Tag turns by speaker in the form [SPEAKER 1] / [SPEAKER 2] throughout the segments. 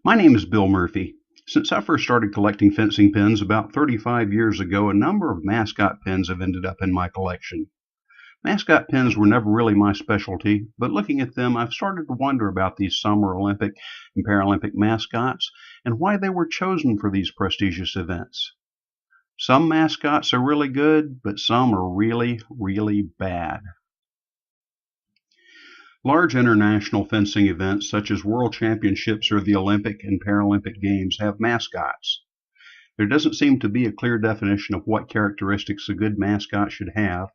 [SPEAKER 1] My name is Bill Murphy. Since I first started collecting fencing pins about 35 years ago, a number of mascot pins have ended up in my collection. Mascot pins were never really my specialty, but looking at them, I've started to wonder about these Summer Olympic and Paralympic mascots and why they were chosen for these prestigious events. Some mascots are really good, but some are really, really bad. Large international fencing events such as World Championships or the Olympic and Paralympic Games have mascots. There doesn't seem to be a clear definition of what characteristics a good mascot should have,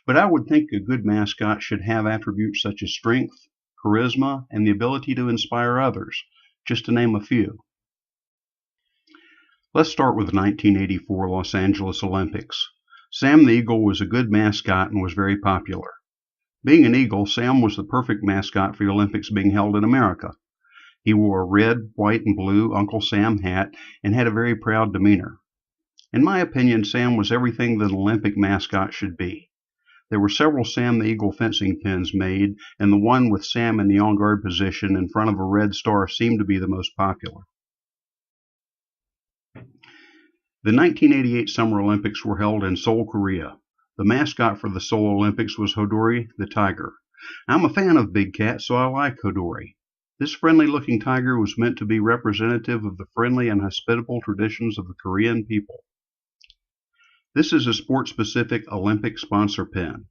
[SPEAKER 1] but I would think a good mascot should have attributes such as strength, charisma, and the ability to inspire others, just to name a few. Let's start with the 1984 Los Angeles Olympics. Sam the Eagle was a good mascot and was very popular. Being an eagle, Sam was the perfect mascot for the Olympics being held in America. He wore a red, white, and blue Uncle Sam hat and had a very proud demeanor. In my opinion, Sam was everything that an Olympic mascot should be. There were several Sam the Eagle fencing pins made, and the one with Sam in the on-guard position in front of a red star seemed to be the most popular. The 1988 Summer Olympics were held in Seoul, Korea. The mascot for the Seoul Olympics was Hodori the tiger. I'm a fan of big cats, so I like Hodori. This friendly-looking tiger was meant to be representative of the friendly and hospitable traditions of the Korean people. This is a sport-specific Olympic sponsor pin.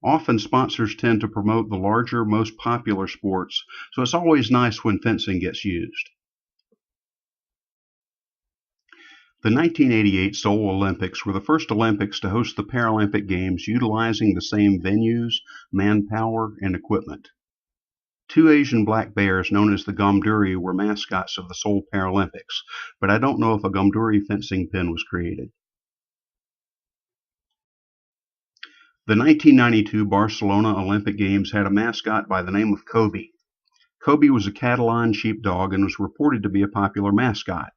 [SPEAKER 1] Often sponsors tend to promote the larger, most popular sports, so it's always nice when fencing gets used. The 1988 Seoul Olympics were the first Olympics to host the Paralympic Games utilizing the same venues, manpower, and equipment. Two Asian black bears known as the Gomduri were mascots of the Seoul Paralympics, but I don't know if a Gomduri fencing pin was created. The 1992 Barcelona Olympic Games had a mascot by the name of Kobe. Kobe was a Catalan sheepdog and was reported to be a popular mascot.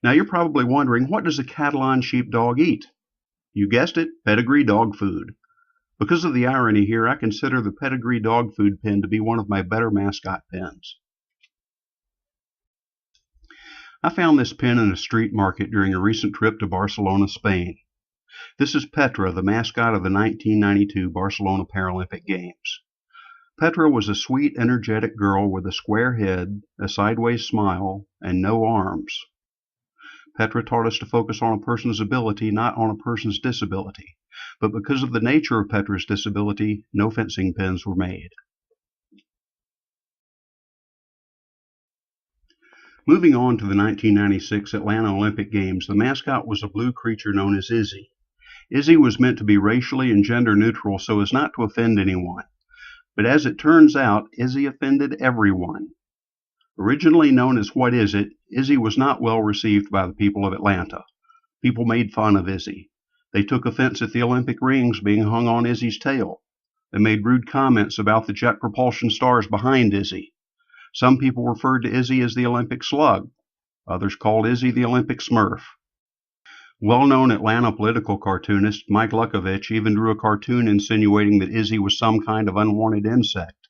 [SPEAKER 1] Now you're probably wondering, what does a Catalan sheepdog eat? You guessed it, pedigree dog food. Because of the irony here, I consider the pedigree dog food pin to be one of my better mascot pins. I found this pin in a street market during a recent trip to Barcelona, Spain. This is Petra, the mascot of the 1992 Barcelona Paralympic Games. Petra was a sweet, energetic girl with a square head, a sideways smile, and no arms. Petra taught us to focus on a person's ability, not on a person's disability. But because of the nature of Petra's disability, no fencing pins were made. Moving on to the 1996 Atlanta Olympic Games, the mascot was a blue creature known as Izzy. Izzy was meant to be racially and gender neutral so as not to offend anyone. But as it turns out, Izzy offended everyone. Originally known as What Is It, Izzy was not well received by the people of Atlanta. People made fun of Izzy. They took offense at the Olympic rings being hung on Izzy's tail. They made rude comments about the jet propulsion stars behind Izzy. Some people referred to Izzy as the Olympic slug. Others called Izzy the Olympic smurf. Well-known Atlanta political cartoonist Mike Lukovich even drew a cartoon insinuating that Izzy was some kind of unwanted insect.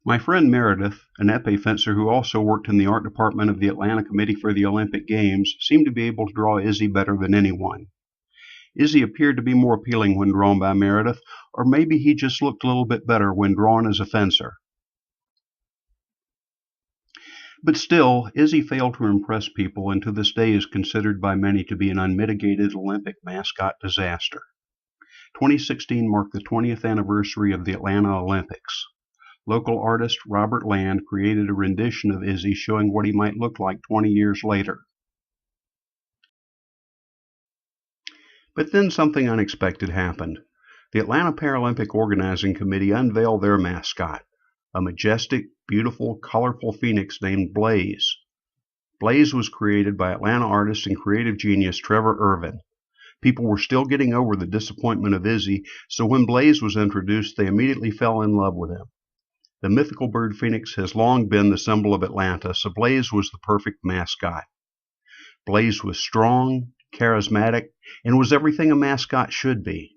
[SPEAKER 1] My friend Meredith, an épée fencer who also worked in the art department of the Atlanta Committee for the Olympic Games, seemed to be able to draw Izzy better than anyone. Izzy appeared to be more appealing when drawn by Meredith, or maybe he just looked a little bit better when drawn as a fencer. But still, Izzy failed to impress people and to this day is considered by many to be an unmitigated Olympic mascot disaster. 2016 marked the 20th anniversary of the Atlanta Olympics. Local artist Robert Land created a rendition of Izzy showing what he might look like 20 years later. But then something unexpected happened. The Atlanta Paralympic Organizing Committee unveiled their mascot, a majestic, beautiful, colorful phoenix named Blaze. Blaze was created by Atlanta artist and creative genius Trevor Irvin. People were still getting over the disappointment of Izzy, so when Blaze was introduced, they immediately fell in love with him. The mythical bird phoenix has long been the symbol of Atlanta, so Blaze was the perfect mascot. Blaze was strong, charismatic, and was everything a mascot should be.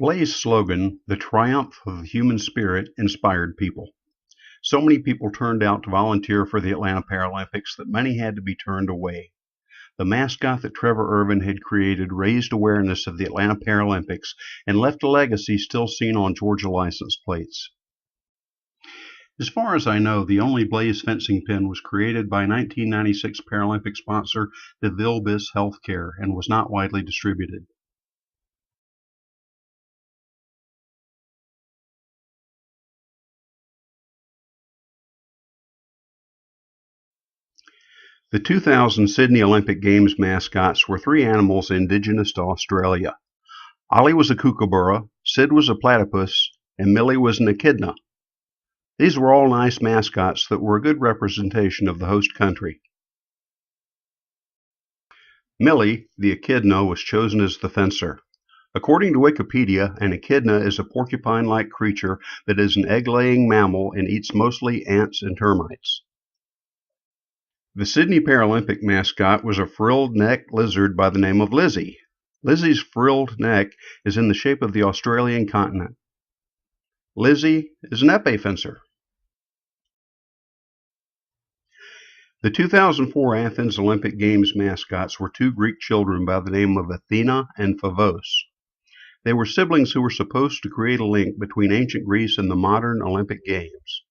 [SPEAKER 1] Blaze's slogan, "The Triumph of the Human Spirit," inspired people. So many people turned out to volunteer for the Atlanta Paralympics that many had to be turned away. The mascot that Trevor Irvin had created raised awareness of the Atlanta Paralympics and left a legacy still seen on Georgia license plates. As far as I know, the only Blaze fencing pin was created by 1996 Paralympic sponsor DeVille Healthcare and was not widely distributed. The 2000 Sydney Olympic Games mascots were three animals indigenous to Australia. Ollie was a kookaburra, Sid was a platypus, and Millie was an echidna. These were all nice mascots that were a good representation of the host country. Millie, the echidna, was chosen as the fencer. According to Wikipedia, an echidna is a porcupine-like creature that is an egg-laying mammal and eats mostly ants and termites. The Sydney Paralympic mascot was a frilled-necked lizard by the name of Lizzie. Lizzie's frilled neck is in the shape of the Australian continent. Lizzie is an épée fencer. The 2004 Athens Olympic Games mascots were two Greek children by the name of Athena and Phobos. They were siblings who were supposed to create a link between ancient Greece and the modern Olympic Games.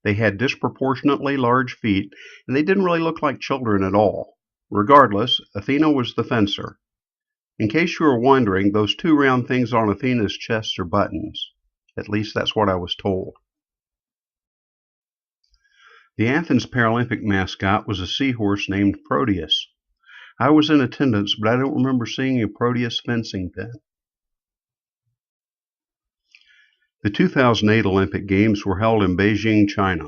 [SPEAKER 1] They had disproportionately large feet, and they didn't really look like children at all. Regardless, Athena was the fencer. In case you were wondering, those two round things on Athena's chest are buttons. At least that's what I was told. The Athens Paralympic mascot was a seahorse named Proteus. I was in attendance, but I don't remember seeing a Proteus fencing pin. The 2008 Olympic Games were held in Beijing, China.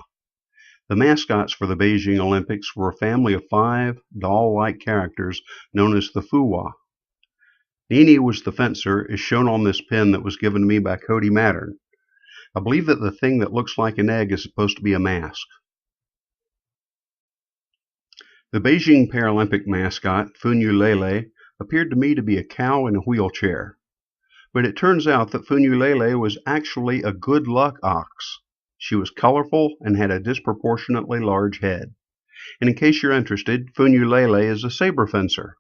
[SPEAKER 1] The mascots for the Beijing Olympics were a family of 5 doll-like characters known as the Fuwa. Nini was the fencer, as shown on this pin that was given to me by Cody Mattern. I believe that the thing that looks like an egg is supposed to be a mask. The Beijing Paralympic mascot, Funyulele, appeared to me to be a cow in a wheelchair. But it turns out that Funyulele was actually a good luck ox. She was colorful and had a disproportionately large head. And in case you're interested, Funyulele is a saber fencer.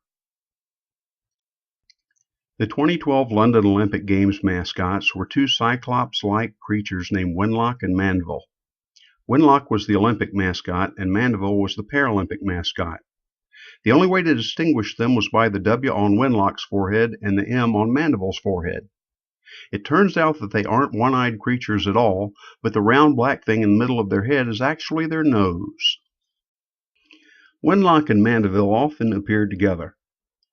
[SPEAKER 1] The 2012 London Olympic Games mascots were two cyclops-like creatures named Wenlock and Mandeville. Wenlock was the Olympic mascot and Mandeville was the Paralympic mascot. The only way to distinguish them was by the W on Wenlock's forehead and the M on Mandeville's forehead. It turns out that they aren't one-eyed creatures at all, but the round black thing in the middle of their head is actually their nose. Wenlock and Mandeville often appeared together.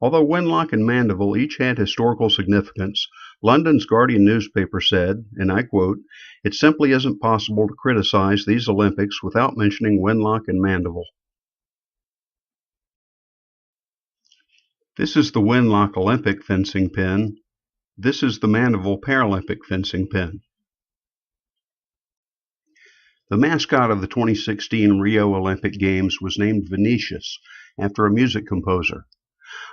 [SPEAKER 1] Although Wenlock and Mandeville each had historical significance, London's Guardian newspaper said, and I quote, "It simply isn't possible to criticize these Olympics without mentioning Wenlock and Mandeville." This is the Wenlock Olympic fencing pin. This is the Mandeville Paralympic fencing pin. The mascot of the 2016 Rio Olympic Games was named Venetius, after a music composer.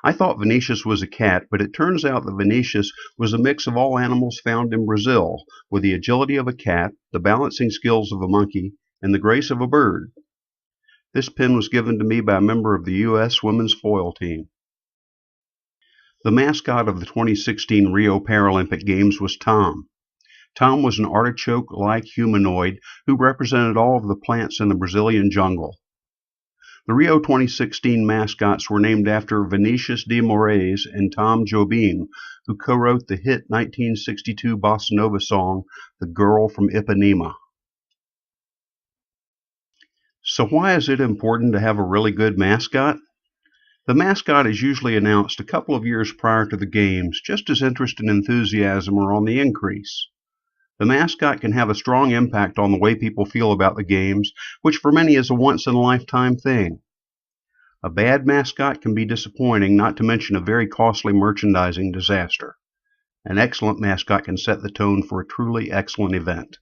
[SPEAKER 1] I thought Venetius was a cat, but it turns out that Venetius was a mix of all animals found in Brazil, with the agility of a cat, the balancing skills of a monkey, and the grace of a bird. This pin was given to me by a member of the U.S. women's foil team. The mascot of the 2016 Rio Paralympic Games was Tom. Tom was an artichoke-like humanoid who represented all of the plants in the Brazilian jungle. The Rio 2016 mascots were named after Vinicius de Moraes and Tom Jobim, who co-wrote the hit 1962 bossa nova song, "The Girl from Ipanema." So why is it important to have a really good mascot? The mascot is usually announced a couple of years prior to the games, just as interest and enthusiasm are on the increase. The mascot can have a strong impact on the way people feel about the games, which for many is a once-in-a-lifetime thing. A bad mascot can be disappointing, not to mention a very costly merchandising disaster. An excellent mascot can set the tone for a truly excellent event.